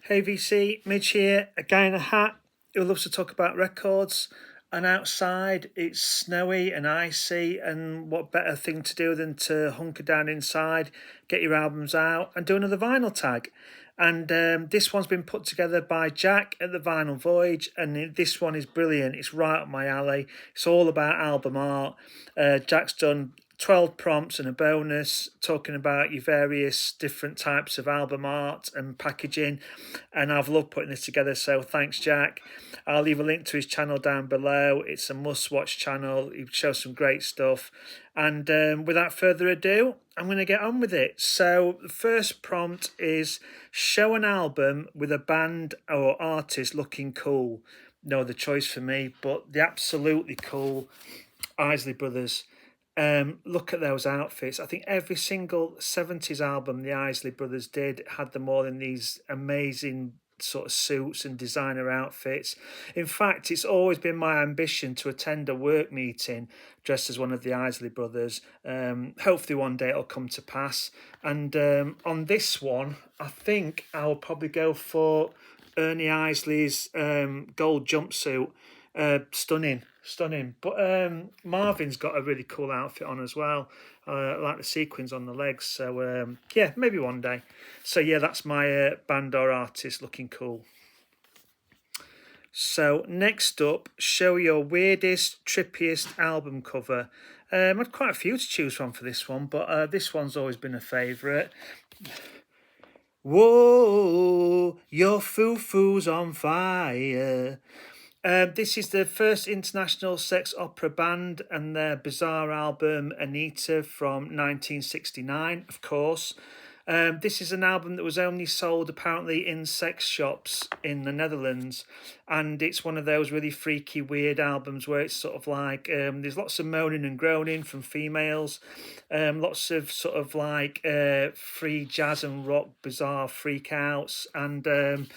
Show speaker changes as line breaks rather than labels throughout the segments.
Hey VC, Midge here, a guy in a hat who loves to talk about records. And outside it's snowy and icy, and what better thing to do than to hunker down inside, get your albums out and do another vinyl tag. And this one's been put together by Jack at the Vinyl Voyage, and this one is brilliant. It's right up my alley. It's all about album art. Jack's done 12 prompts and a bonus talking about your various different types of album art and packaging, and I've loved putting this together, so thanks Jack. I'll leave a link to his channel down below. It's a must-watch channel. He shows some great stuff, and without further ado, I'm going to get on with it. So the first prompt is show an album with a band or artist looking cool. No other choice for me, but the absolutely cool Isley Brothers. Look at those outfits. I think every single 70s album the Isley Brothers did had them all in these amazing sort of suits and designer outfits. In fact, it's always been my ambition to attend a work meeting dressed as one of the Isley Brothers. Hopefully one day it'll come to pass. And on this one, I think I'll probably go for Ernie Isley's gold jumpsuit. Stunning. But Marvin's got a really cool outfit on as well. I like the sequins on the legs. So yeah, maybe one day. So yeah, that's my band or artist looking cool. So next up, show your weirdest, trippiest album cover. I had quite a few to choose from for this one, but this one's always been a favourite. Whoa, your foo-foo's on fire. This is the first international sex opera band and their bizarre album Anita from 1969, of course. This is an album that was only sold apparently in sex shops in the Netherlands, and it's one of those really freaky, weird albums where it's sort of like there's lots of moaning and groaning from females, lots of sort of like free jazz and rock, bizarre freak outs, and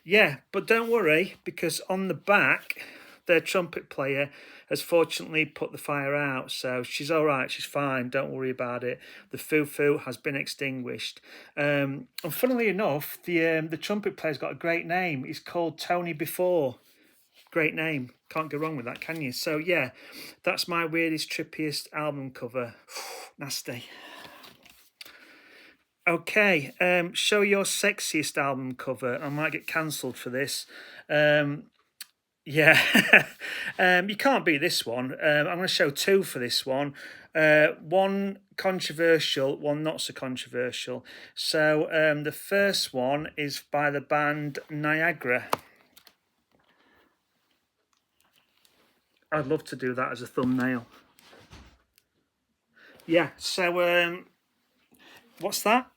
yeah, but don't worry, because on the back, their trumpet player has fortunately put the fire out, so she's all right, she's fine, don't worry about it. The foo-foo has been extinguished. And funnily enough, the trumpet player's got a great name. He's called Tony Before. Great name. Can't go wrong with that, can you? So yeah, that's my weirdest, trippiest album cover. Nasty. Okay, show your sexiest album cover. I might get cancelled for this. Yeah, you can't beat this one. I'm going to show two for this one. One controversial, one not so controversial. So the first one is by the band Niagara. I'd love to do that as a thumbnail. Yeah, so what's that?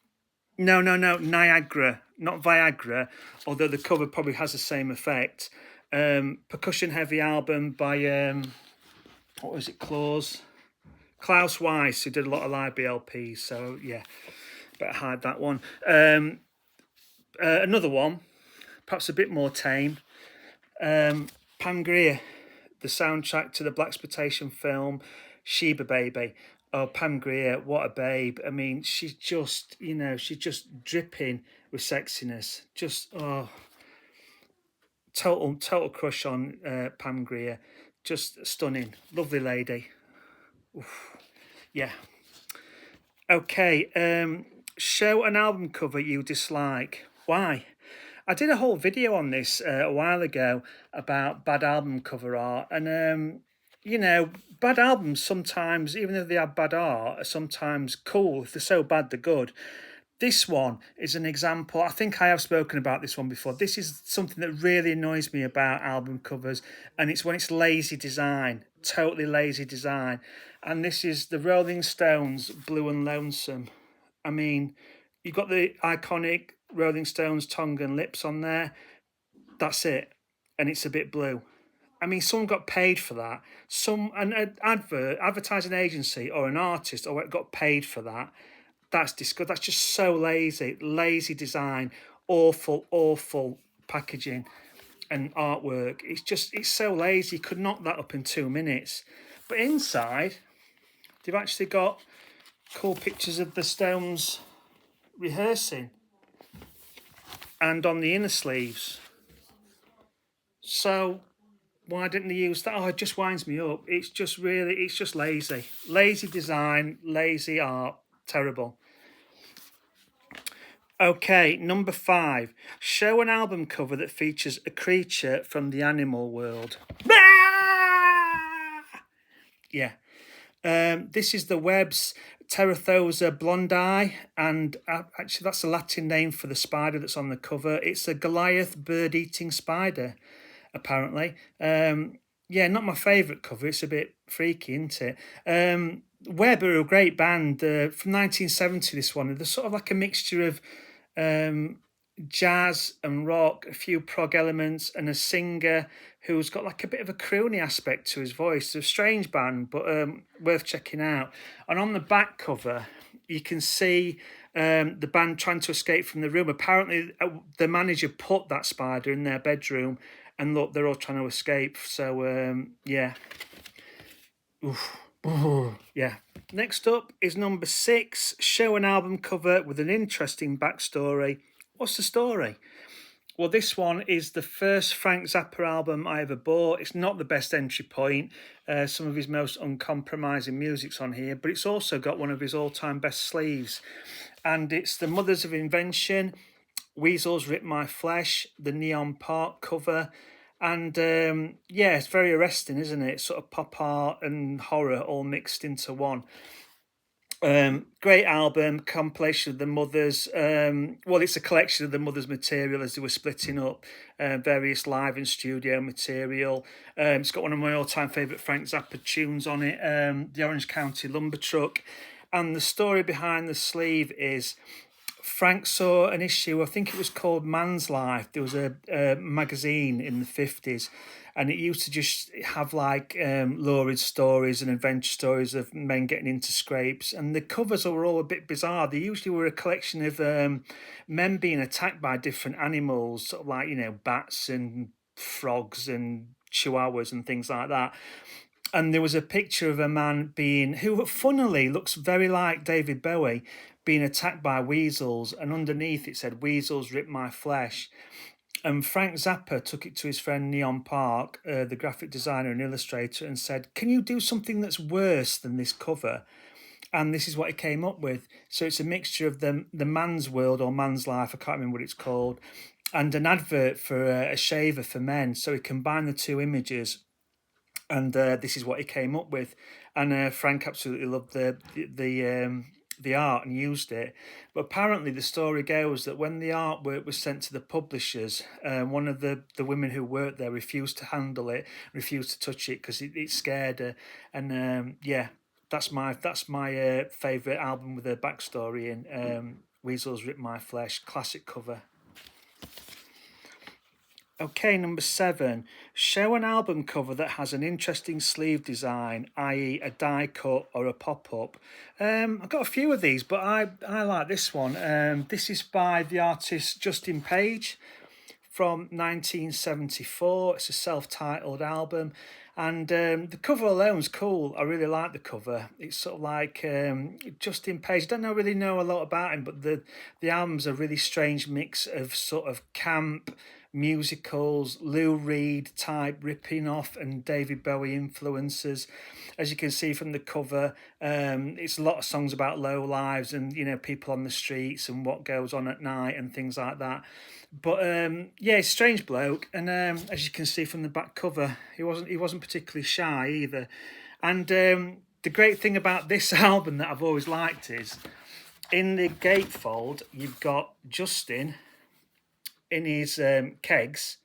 No, Niagara, not Viagra, although the cover probably has the same effect. Percussion heavy album by, what was it, Klaus Weiss, who did a lot of live BLPs, so yeah, better hide that one. Another one, perhaps a bit more tame, Pam Grier, the soundtrack to the blaxploitation film Sheba Baby. Oh, Pam Grier, what a babe. I mean, she's just, she's just dripping with sexiness. Just, total crush on Pam Grier. Just stunning. Lovely lady. Oof. Yeah. Okay, show an album cover you dislike. Why? I did a whole video on this a while ago about bad album cover art, and bad albums sometimes, even if they have bad art, are sometimes cool. If they're so bad, they're good. This one is an example. I think I have spoken about this one before. This is something that really annoys me about album covers, and it's when it's lazy design, totally lazy design. And this is the Rolling Stones, Blue and Lonesome. I mean, you've got the iconic Rolling Stones tongue and lips on there. That's it. And it's a bit blue. I mean, someone got paid for that. An advertising agency or an artist or got paid for that. That's disgusting. That's just so lazy design, awful packaging and artwork. It's so lazy. You could knock that up in 2 minutes. But inside, they've actually got cool pictures of the Stones rehearsing. and on the inner sleeves. So why didn't they use that? Oh, it just winds me up. It's just lazy. Lazy design, lazy art, terrible. Okay, number 5. Show an album cover that features a creature from the animal world. Yeah. This is the Webb's Terathosa blondi, and actually that's a Latin name for the spider that's on the cover. It's a Goliath bird-eating spider, apparently. Yeah, not my favourite cover. It's a bit freaky, isn't it? Webb are a great band from 1970. This one, they're sort of like a mixture of jazz and rock, a few prog elements, and a singer who's got like a bit of a croony aspect to his voice. They're a strange band, but worth checking out. And on the back cover, you can see the band trying to escape from the room. Apparently, the manager put that spider in their bedroom, and look, they're all trying to escape. So, yeah. Oof. Yeah. Next up is number 6. Show an album cover with an interesting backstory. What's the story? Well, this one is the first Frank Zappa album I ever bought. It's not the best entry point. Some of his most uncompromising music's on here, but it's also got one of his all-time best sleeves. And it's The Mothers of Invention, Weasels Rip My Flesh, the Neon Park cover. And yeah, it's very arresting, isn't it? Sort of pop art and horror all mixed into one. Great album, compilation of the Mothers. Well, it's a collection of the Mothers' material as they were splitting up, various live and studio material. It's got one of my all-time favourite Frank Zappa tunes on it, the Orange County Lumber Truck. And the story behind the sleeve is Frank saw an issue, I think it was called Man's Life. There was a magazine in the 50s, and it used to just have like lurid stories and adventure stories of men getting into scrapes. And the covers were all a bit bizarre. They usually were a collection of men being attacked by different animals, sort of like, bats and frogs and chihuahuas and things like that. And there was a picture of a man who funnily looks very like David Bowie, being attacked by weasels, and underneath it said, "Weasels rip my flesh." And Frank Zappa took it to his friend Neon Park, the graphic designer and illustrator, and said, "Can you do something that's worse than this cover?" And this is what he came up with. So it's a mixture of the man's world or man's life, I can't remember what it's called, and an advert for a shaver for men. So he combined the two images, and this is what he came up with. And Frank absolutely loved the art and used it. But apparently the story goes that when the artwork was sent to the publishers, one of the women who worked there refused to handle it, refused to touch it because it scared her. And yeah, that's my favourite album with a backstory in. Weasels Rip My Flesh, classic cover. Okay, number 7. Show an album cover that has an interesting sleeve design, i.e. a die cut or a pop-up. I've got a few of these, but I like this one. This is by the artist Justin Page from 1974. It's a self-titled album. And the cover alone's cool. I really like the cover. It's sort of like Justin Page. I don't really know a lot about him, but the album's a really strange mix of sort of camp, musicals, Lou Reed type ripping off, and David Bowie influences. As you can see from the cover, it's a lot of songs about low lives and people on the streets and what goes on at night and things like that. But yeah, he's a strange bloke, and as you can see from the back cover, he wasn't particularly shy either. And the great thing about this album that I've always liked is in the gatefold you've got Justin in his kegs,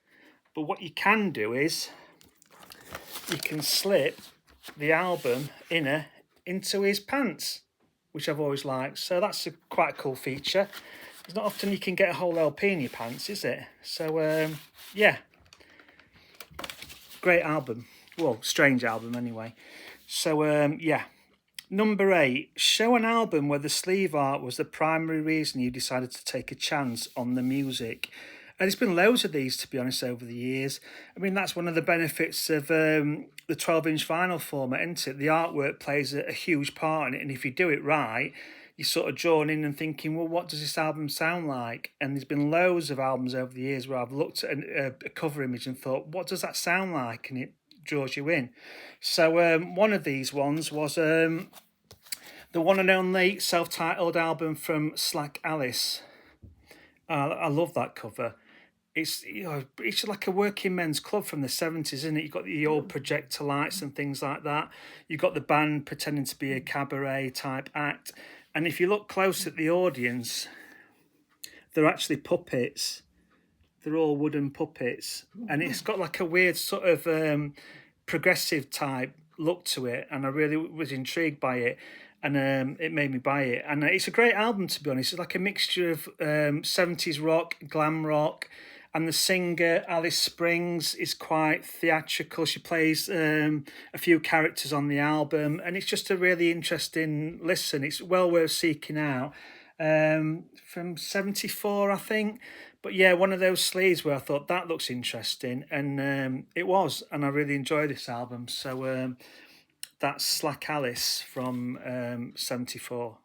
but what you can do is you can slip the album inner into his pants, which I've always liked. So that's quite a cool feature. It's not often you can get a whole LP in your pants, is it? So yeah, great album. Well, strange album anyway. So yeah. Number 8, show an album where the sleeve art was the primary reason you decided to take a chance on the music. And there's been loads of these, to be honest, over the years. I mean, that's one of the benefits of the 12-inch vinyl format, isn't it? The artwork plays a huge part in it, and if you do it right, you're sort of drawn in and thinking, well, what does this album sound like? And there's been loads of albums over the years where I've looked at a cover image and thought, what does that sound like? And it draws you in. So one of these ones was the one and only self-titled album from Slack Alice. I love that cover. It's it's like a working men's club from the 70s, isn't it? You've got the old projector lights and things like that. You've got the band pretending to be a cabaret type act. And if you look close at the audience, they're actually puppets. They're all wooden puppets. And it's got like a weird sort of progressive type look to it. And I really was intrigued by it. And it made me buy it. And it's a great album, to be honest. It's like a mixture of 70s rock, glam rock. And the singer, Alice Springs, is quite theatrical. She plays a few characters on the album. And it's just a really interesting listen. It's well worth seeking out. From 74, I think. But yeah, one of those sleeves where I thought, that looks interesting. And it was. And I really enjoyed this album. So that's Slack Alice from 74.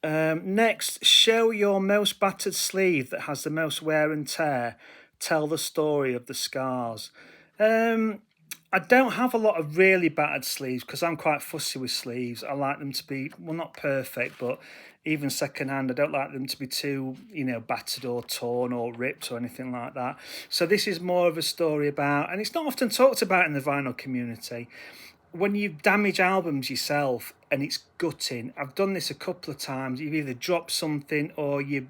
Next, show your most battered sleeve that has the most wear and tear. Tell the story of the scars. I don't have a lot of really battered sleeves because I'm quite fussy with sleeves. I like them to be, well, not perfect, but even secondhand, I don't like them to be too, battered or torn or ripped or anything like that. So this is more of a story about, and it's not often talked about in the vinyl community, when you damage albums yourself and it's gutting. I've done this a couple of times. You've either dropped something or you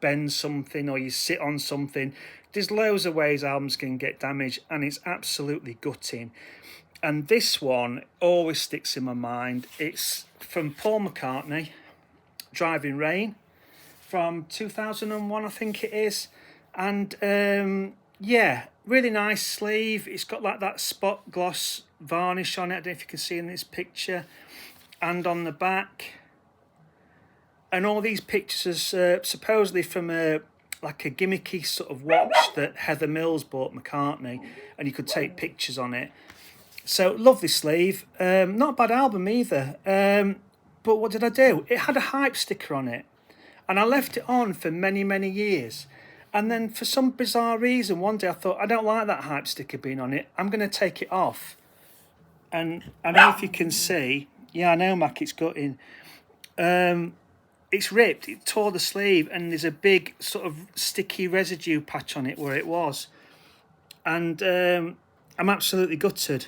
bend something or you sit on something. There's loads of ways albums can get damaged and it's absolutely gutting. And this one always sticks in my mind. It's from Paul McCartney, Driving Rain, from 2001, I think it is. And yeah, really nice sleeve. It's got like that spot gloss varnish on it. I don't know if you can see in this picture. And on the back. And all these pictures are supposedly from a gimmicky sort of watch that Heather Mills bought McCartney. And you could take pictures on it. So, lovely sleeve. Not a bad album either. But what did I do? It had a hype sticker on it. And I left it on for many, many years. And then for some bizarre reason, one day I thought, I don't like that hype sticker being on it. I'm going to take it off. And I don't know if you can see. Yeah, I know, Mac, it's gutting. It's ripped. It tore the sleeve. And there's a big sort of sticky residue patch on it where it was. And I'm absolutely gutted.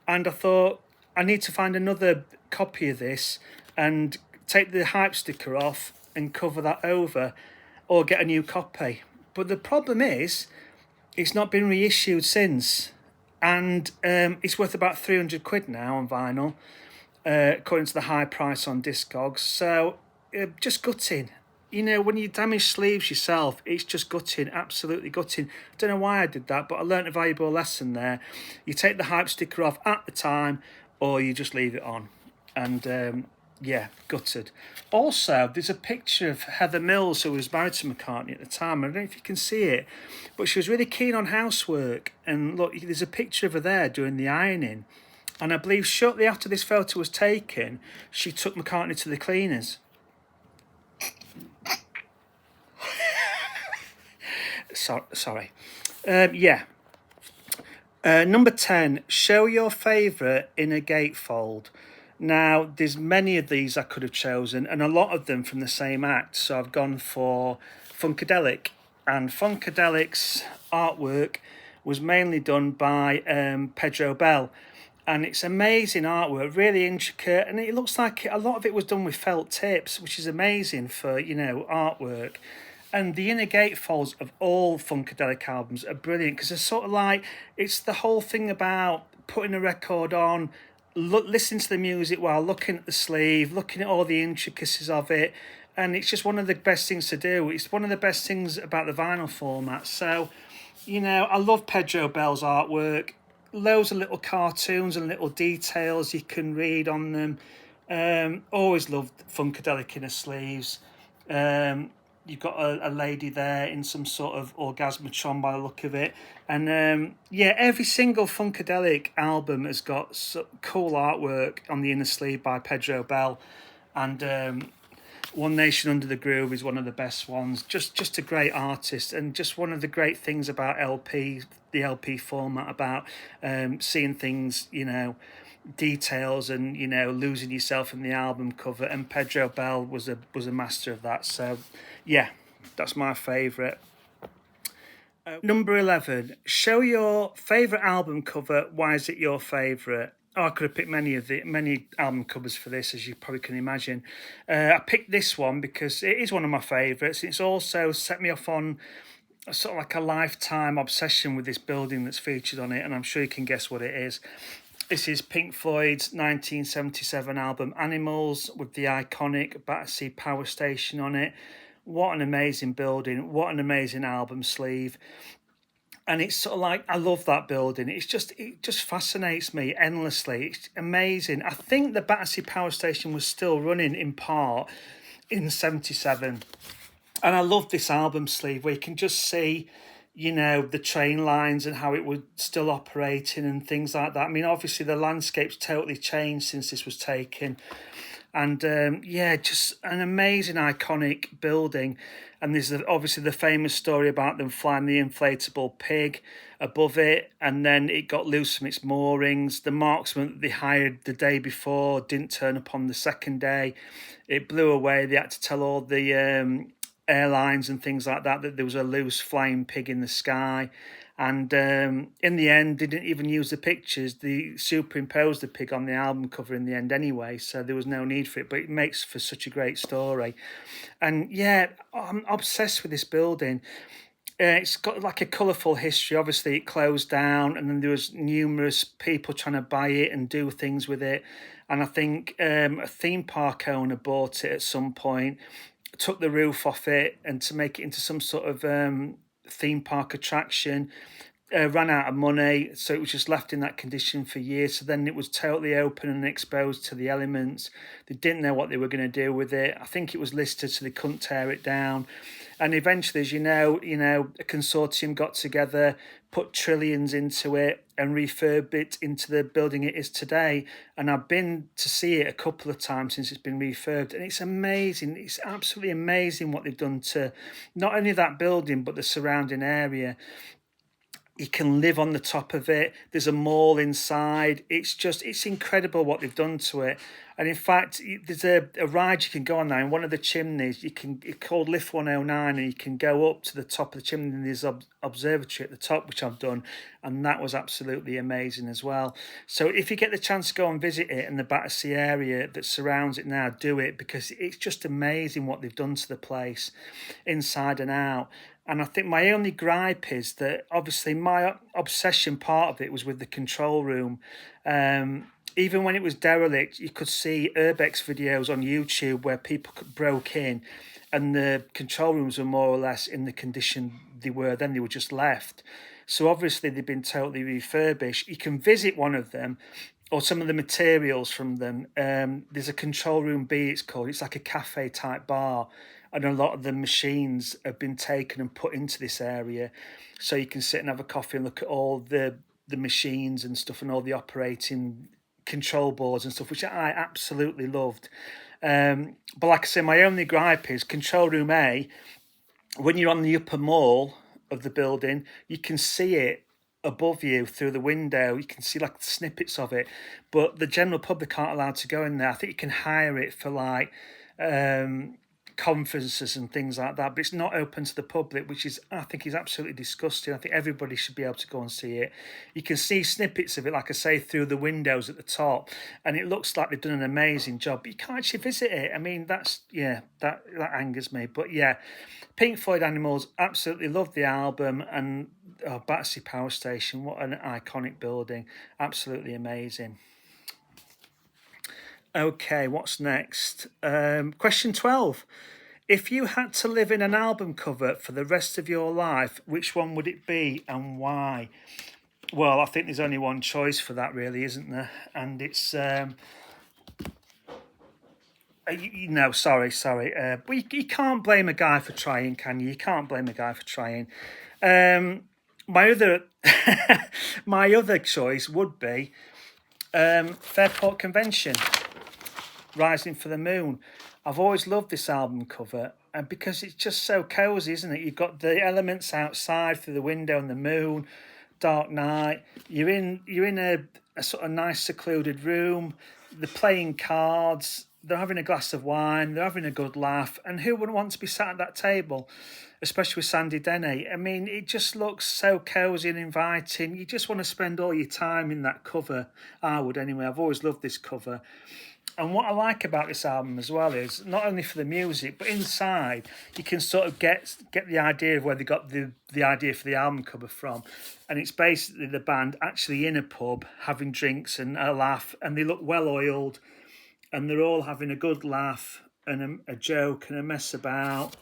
And I thought, I need to find another copy of this and take the hype sticker off and cover that over or get a new copy. But the problem is, it's not been reissued since. And it's worth about 300 quid now on vinyl, according to the high price on Discogs. So, just gutting. When you damage sleeves yourself, it's just gutting, absolutely gutting. Don't know why I did that, but I learnt a valuable lesson there. You take the hype sticker off at the time, or you just leave it on. And yeah, gutted. Also, there's a picture of Heather Mills, who was married to McCartney at the time. I don't know if you can see it, but she was really keen on housework. And look, there's a picture of her there doing the ironing. And I believe shortly after this photo was taken, she took McCartney to the cleaners. Sorry. Yeah. Number 10, show your favourite inner gatefold. Now, there's many of these I could have chosen, and a lot of them from the same act. So I've gone for Funkadelic. And Funkadelic's artwork was mainly done by Pedro Bell. And it's amazing artwork, really intricate. And it looks like a lot of it was done with felt tips, which is amazing for, artwork. And the inner gatefolds of all Funkadelic albums are brilliant because they're sort of like, it's the whole thing about putting a record on, listening to the music while looking at the sleeve, looking at all the intricacies of it. And it's just one of the best things to do. It's one of the best things about the vinyl format. So, I love Pedro Bell's artwork. Loads of little cartoons and little details you can read on them. Always loved Funkadelic inner sleeves. you've got a lady there in some sort of orgasmatron by the look of it. And yeah, every single Funkadelic album has got cool artwork on the inner sleeve by Pedro Bell. And One Nation Under the Groove is one of the best ones. Just a great artist, and just one of the great things about the LP format, about seeing things, details, and losing yourself in the album cover. And Pedro Bell was a master of that. So yeah, that's my favourite. Number 11, show your favourite album cover. Why is it your favourite? Oh, I could have picked many album covers for this, as you probably can imagine. I picked this one because it is one of my favourites. It's also set me off on sort of like a lifetime obsession with this building that's featured on it, and I'm sure you can guess what it is. This is Pink Floyd's 1977 album Animals, with the iconic Battersea Power Station on it. What an amazing building, what an amazing album sleeve. And it's sort of like, I love that building. It just fascinates me endlessly. It's amazing. I think the Battersea Power Station was still running in part in 77. And I love this album sleeve where you can just see, the train lines and how it was still operating and things like that. I mean, obviously the landscape's totally changed since this was taken. And just an amazing, iconic building. And there's obviously the famous story about them flying the inflatable pig above it, and then it got loose from its moorings. The marksman that they hired the day before didn't turn up on the second day. It blew away. They had to tell all the airlines and things like that there was a loose flying pig in the sky. And in the end, they didn't even use the pictures. They superimposed the pig on the album cover in the end anyway, so there was no need for it. But it makes for such a great story. And yeah, I'm obsessed with this building. It's got like a colourful history. Obviously, it closed down, and then there was numerous people trying to buy it and do things with it. And I think a theme park owner bought it at some point, took the roof off it, and to make it into some sort of theme park attraction, ran out of money, so it was just left in that condition for years. So then it was totally open and exposed to the elements. They didn't know what they were going to do with it. I think it was listed so they couldn't tear it down. And eventually, as you know, a consortium got together, put trillions into it, and refurb it into the building it is today. And I've been to see it a couple of times since it's been refurbed, and it's amazing. It's absolutely amazing what they've done to not only that building but the surrounding area. You can live on the top of it. There's a mall inside. It's incredible what they've done to it. And in fact, there's a ride you can go on there in one of the chimneys. It's called Lift 109, and you can go up to the top of the chimney, and there's an observatory at the top, which I've done, and that was absolutely amazing as well. So if you get the chance to go and visit it in the Battersea area that surrounds it now, do it, because it's just amazing what they've done to the place, inside and out. And I think my only gripe is that obviously my obsession part of it was with the control room. Even when it was derelict, you could see urbex videos on YouTube where people broke in, and the control rooms were more or less in the condition they were then. They were just left. So obviously they've been totally refurbished. You can visit one of them, or some of the materials from them. There's a control room B, it's called. It's like a cafe type bar. And a lot of the machines have been taken and put into this area, so you can sit and have a coffee and look at all the machines and stuff, and all the operating control boards and stuff, which I absolutely loved. But like I say, my only gripe is control room A. When you're on the upper mall of the building, you can see it above you through the window. You can see like snippets of it, but the general public aren't allowed to go in there. I think you can hire it for like conferences and things like that, but it's not open to the public, which I think is absolutely disgusting. I think everybody should be able to go and see it. You can see snippets of it, like I say, through the windows at the top, and it looks like they've done an amazing job, but you can't actually visit it. I mean, that angers me. But yeah, Pink Floyd Animals, absolutely love the album. And Battersea Power Station, what an iconic building, absolutely amazing. Okay, what's next? Question 12. If you had to live in an album cover for the rest of your life, which one would it be and why? Well, I think there's only one choice for that, really, isn't there? And it's No, sorry. But you can't blame a guy for trying, can you? You can't blame a guy for trying. My other my other choice would be Fairport Convention, Rising for the Moon. I've always loved this album cover, and because it's just so cozy, isn't it? You've got the elements outside through the window and the moon, dark night. You're in a sort of nice secluded room. They're playing cards. They're having a glass of wine. They're having a good laugh. And who wouldn't want to be sat at that table, especially with Sandy Denny? I mean, it just looks so cozy and inviting. You just want to spend all your time in that cover. I would anyway. I've always loved this cover. And what I like about this album as well is not only for the music, but inside you can sort of get the idea of where they got the idea for the album cover from. And it's basically the band actually in a pub having drinks and a laugh, and they look well oiled, and they're all having a good laugh and a joke and a mess about.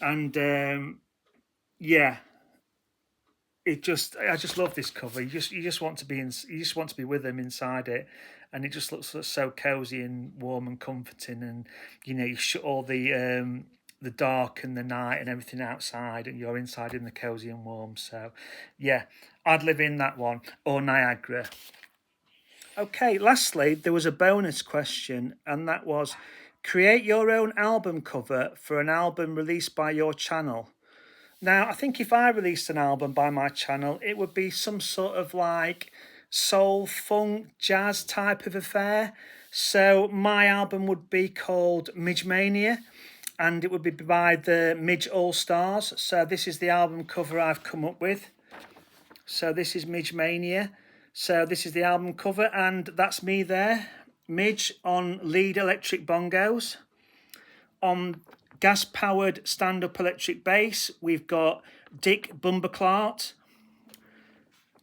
And yeah, I just love this cover. You just want to be with them inside it, and it just looks so cozy and warm and comforting. And you shut all the dark and the night and everything outside, and you're inside in the cozy and warm. So yeah, I'd live in that one, or Niagara. Okay, lastly, there was a bonus question, and that was, create your own album cover for an album released by your channel. Now, I think if I released an album by my channel, it would be some sort of like soul, funk, jazz type of affair. So my album would be called Midge Mania, and it would be by the Midge All Stars. So this is the album cover I've come up with. So this is Midge Mania. So this is the album cover, and that's me there. Midge on lead electric bongos. On gas-powered stand-up electric bass, we've got Dick Bumberclart.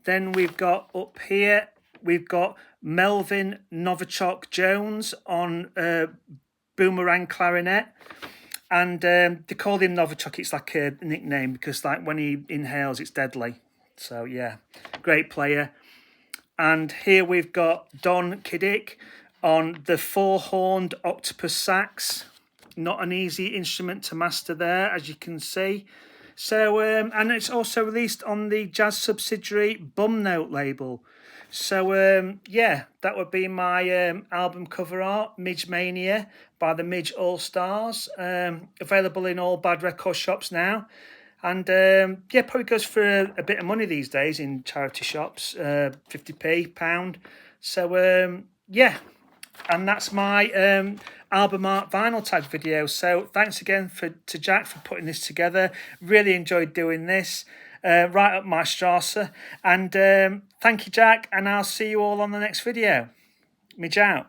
Then we've got up here, we've got Melvin Novichok Jones on boomerang clarinet. And they call him Novichok. It's like a nickname because like when he inhales, it's deadly. So yeah, great player. And here we've got Don Kiddick on the four-horned octopus sax. Not an easy instrument to master there, as you can see. So, and it's also released on the jazz subsidiary Bum Note label. So, yeah, that would be my album cover art, Midge Mania by the Midge All Stars. Available in all bad record shops now. And, yeah, probably goes for a bit of money these days in charity shops, 50p, £1. So, yeah. And that's my album art vinyl tag video. So thanks again to Jack for putting this together. Really enjoyed doing this. Right up my Strasse. And thank you, Jack. And I'll see you all on the next video. Midge out.